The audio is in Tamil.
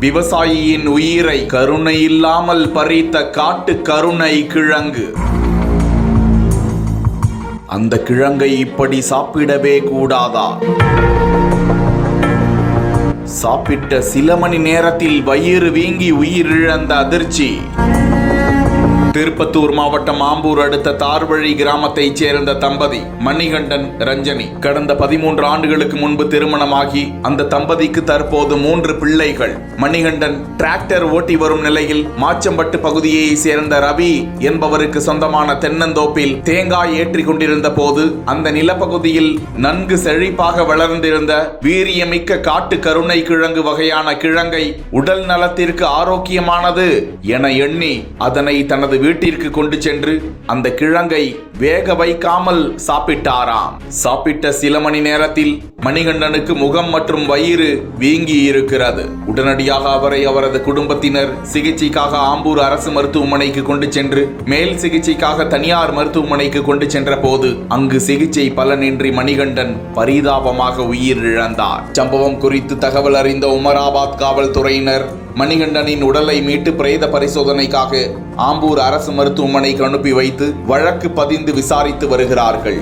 விவசாயியின் உயிரை கருணை இல்லாமல் பறித்த காட்டு கருணை கிழங்கு. அந்த கிழங்கை இப்படி சாப்பிடவே கூடாதா? சாப்பிட்ட சில மணி நேரத்தில் வயிறு வீங்கி உயிரிழந்த அதிர்ச்சி. திருப்பத்தூர் மாவட்டம் ஆம்பூர் அடுத்த தார்வழி கிராமத்தைச் சேர்ந்த தம்பதி மணிகண்டன், ரஞ்சனி கடந்த 13 ஆண்டுகளுக்கு முன்பு திருமணமாகி அந்த தம்பதிக்கு தற்போது 3 பிள்ளைகள். மணிகண்டன் டிராக்டர் ஓட்டி வரும் நிலையில் மாச்சம்பட்டு பகுதியை சேர்ந்த ரவி என்பவருக்கு சொந்தமான தென்னந்தோப்பில் தேங்காய் ஏற்றி கொண்டிருந்த போது அந்த நிலப்பகுதியில் நன்கு செழிப்பாக வளர்ந்திருந்த வீரியமிக்க காட்டு கருணை கிழங்கு வகையான கிழங்கை உடல் நலத்திற்கு ஆரோக்கியமானது என எண்ணி அதனை தனது வீட்டிற்கு கொண்டு சென்று அந்த கிழங்கை வேக வைக்காமல் சாப்பிட்டாராம். சாப்பிட்ட சில மணி நேரத்தில் மணிகண்டனுக்கு முகம் மற்றும் வயிறு வீங்கி இருக்கிறது. உடனடியாக அவரை அவரது குடும்பத்தினர் சிகிச்சைக்காக ஆம்பூர் அரசு மருத்துவமனைக்கு கொண்டு சென்று மேல் சிகிச்சைக்காக தனியார் மருத்துவமனைக்கு கொண்டு சென்ற போது அங்கு சிகிச்சை பலனின்றி மணிகண்டன் பரிதாபமாக உயிரிழந்தார். சம்பவம் குறித்து தகவல் அறிந்த உமராபாத் காவல்துறையினர் மணிகண்டனின் உடலை மீட்டு பிரேத பரிசோதனைக்காக ஆம்பூர் அரசு மருத்துவமனைக்கு அனுப்பி வைத்து வழக்கு பதிந்து விசாரித்து வருகிறார்கள்.